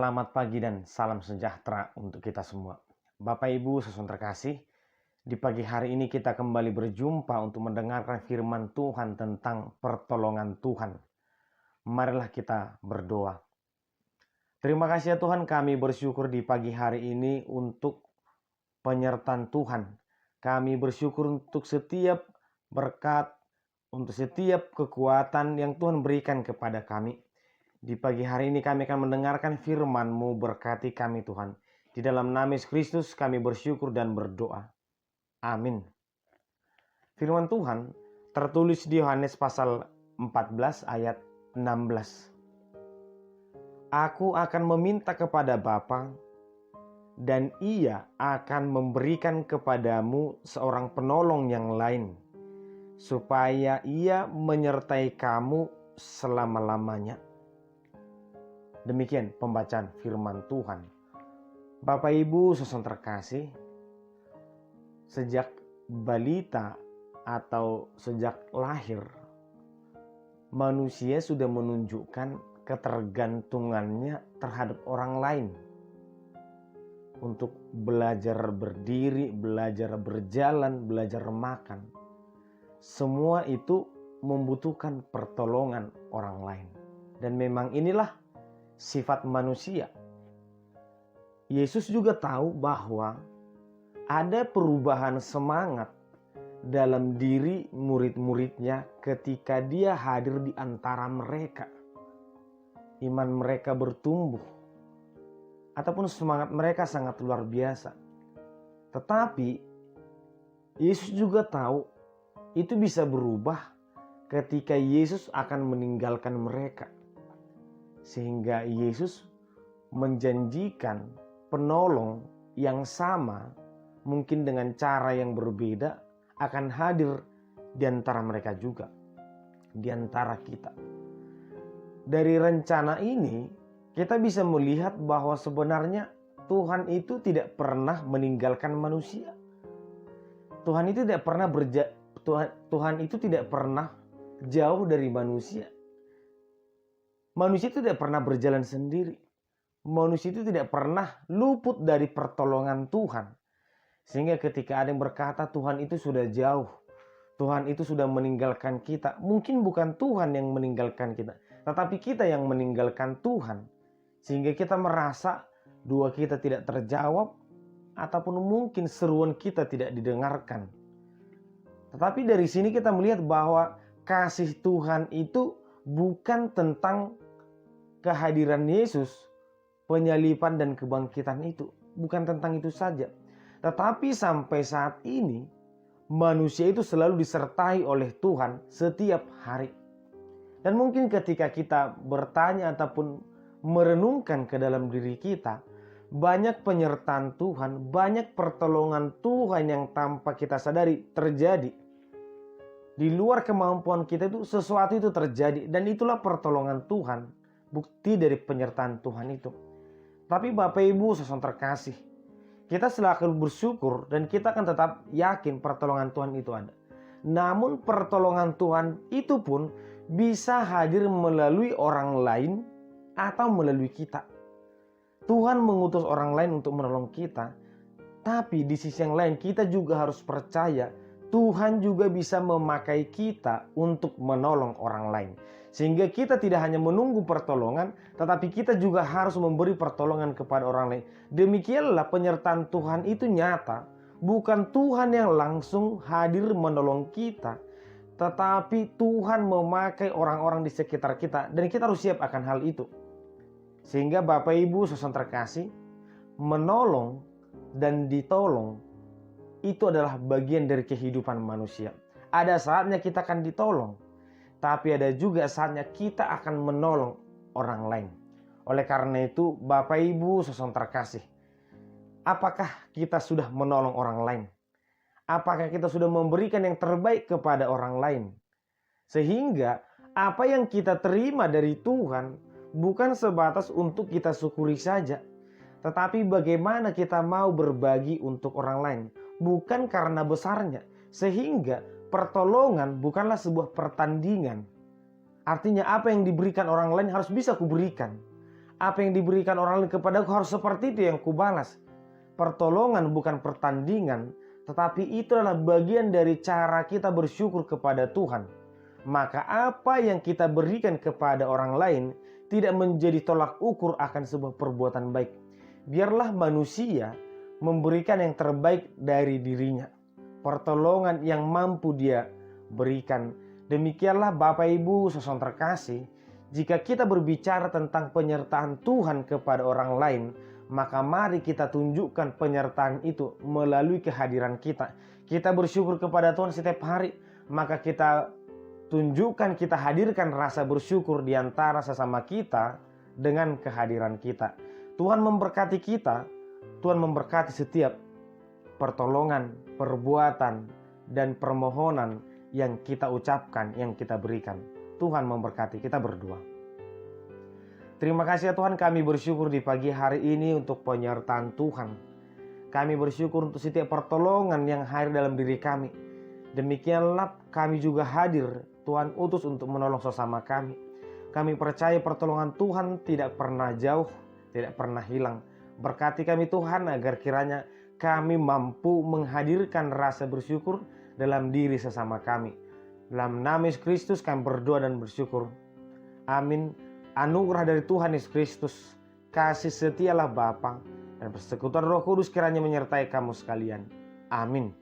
Selamat pagi dan salam sejahtera untuk kita semua. Bapak Ibu saudara terkasih, di pagi hari ini kita kembali berjumpa untuk mendengarkan firman Tuhan tentang pertolongan Tuhan. Marilah kita berdoa. Terima kasih ya Tuhan, kami bersyukur di pagi hari ini untuk penyertaan Tuhan. Kami bersyukur untuk setiap berkat, untuk setiap kekuatan yang Tuhan berikan kepada kami. Di pagi hari ini kami akan mendengarkan firman-Mu, berkati kami Tuhan. Di dalam nama Yesus Kristus kami bersyukur dan berdoa. Amin. Firman Tuhan tertulis di Yohanes pasal 14 ayat 16. Aku akan meminta kepada Bapa dan Ia akan memberikan kepadamu seorang penolong yang lain, supaya Ia menyertai kamu selama-lamanya. Demikian pembacaan firman Tuhan. Bapak Ibu saudara terkasih, sejak balita atau sejak lahir, manusia sudah menunjukkan ketergantungannya terhadap orang lain. Untuk belajar berdiri, belajar berjalan, belajar makan. Semua itu membutuhkan pertolongan orang lain. Dan memang inilah sifat manusia. Yesus juga tahu bahwa ada perubahan semangat dalam diri murid-muridnya ketika dia hadir di antara mereka. Iman mereka bertumbuh, ataupun semangat mereka sangat luar biasa. Tetapi Yesus juga tahu itu bisa berubah ketika Yesus akan meninggalkan mereka. Sehingga Yesus menjanjikan penolong yang sama, mungkin dengan cara yang berbeda, akan hadir di antara mereka juga, di antara kita. Dari rencana ini, kita bisa melihat bahwa sebenarnya Tuhan itu tidak pernah meninggalkan manusia. Tuhan itu tidak pernah jauh dari manusia. Manusia itu tidak pernah berjalan sendiri. Manusia itu tidak pernah luput dari pertolongan Tuhan. Sehingga ketika ada yang berkata Tuhan itu sudah jauh, Tuhan itu sudah meninggalkan kita, mungkin bukan Tuhan yang meninggalkan kita, tetapi kita yang meninggalkan Tuhan. Sehingga kita merasa doa kita tidak terjawab, ataupun mungkin seruan kita tidak didengarkan. Tetapi dari sini kita melihat bahwa kasih Tuhan itu bukan tentang kehadiran Yesus, penyaliban dan kebangkitan itu. Bukan tentang itu saja. Tetapi sampai saat ini, manusia itu selalu disertai oleh Tuhan setiap hari. Dan mungkin ketika kita bertanya ataupun merenungkan ke dalam diri kita, banyak penyertaan Tuhan, banyak pertolongan Tuhan yang tanpa kita sadari terjadi. Di luar kemampuan kita itu sesuatu itu terjadi, dan itulah pertolongan Tuhan, bukti dari penyertaan Tuhan itu. Tapi Bapak Ibu saudara terkasih, kita selalu bersyukur dan kita akan tetap yakin pertolongan Tuhan itu ada. Namun pertolongan Tuhan itu pun bisa hadir melalui orang lain atau melalui kita. Tuhan mengutus orang lain untuk menolong kita, tapi di sisi yang lain kita juga harus percaya Tuhan juga bisa memakai kita untuk menolong orang lain. Sehingga kita tidak hanya menunggu pertolongan, tetapi kita juga harus memberi pertolongan kepada orang lain. Demikianlah penyertaan Tuhan itu nyata. Bukan Tuhan yang langsung hadir menolong kita, tetapi Tuhan memakai orang-orang di sekitar kita. Dan kita harus siap akan hal itu. Sehingga Bapak Ibu saudara terkasih, menolong dan ditolong itu adalah bagian dari kehidupan manusia. Ada saatnya kita akan ditolong, tapi ada juga saatnya kita akan menolong orang lain. Oleh karena itu, Bapak Ibu saudara terkasih, apakah kita sudah menolong orang lain? Apakah kita sudah memberikan yang terbaik kepada orang lain? Sehingga apa yang kita terima dari Tuhan bukan sebatas untuk kita syukuri saja, tetapi bagaimana kita mau berbagi untuk orang lain. Bukan karena besarnya, sehingga pertolongan bukanlah sebuah pertandingan. Artinya apa yang diberikan orang lain harus bisa kuberikan. Apa yang diberikan orang lain kepadaku harus seperti itu yang kubalas. Pertolongan bukan pertandingan, tetapi itu adalah bagian dari cara kita bersyukur kepada Tuhan. Maka apa yang kita berikan kepada orang lain tidak menjadi tolak ukur akan sebuah perbuatan baik. Biarlah manusia memberikan yang terbaik dari dirinya, pertolongan yang mampu dia berikan. Demikianlah Bapak Ibu saudara terkasih, jika kita berbicara tentang penyertaan Tuhan kepada orang lain, maka mari kita tunjukkan penyertaan itu melalui kehadiran kita. Kita bersyukur kepada Tuhan setiap hari, maka kita tunjukkan, kita hadirkan rasa bersyukur di antara sesama kita dengan kehadiran kita. Tuhan memberkati kita, Tuhan memberkati setiap pertolongan, perbuatan, dan permohonan yang kita ucapkan, yang kita berikan. Tuhan memberkati. Kita berdoa. Terima kasih ya Tuhan, kami bersyukur di pagi hari ini untuk penyertaan Tuhan. Kami bersyukur untuk setiap pertolongan yang hadir dalam diri kami. Demikianlah kami juga hadir, Tuhan utus untuk menolong sesama kami. Kami percaya pertolongan Tuhan tidak pernah jauh, tidak pernah hilang. Berkati kami Tuhan agar kiranya kami mampu menghadirkan rasa bersyukur dalam diri sesama kami. Dalam nama Yesus Kristus kami berdoa dan bersyukur. Amin. Anugerah dari Tuhan Yesus Kristus, kasih setialah Bapa, dan persekutuan Roh Kudus kiranya menyertai kamu sekalian. Amin.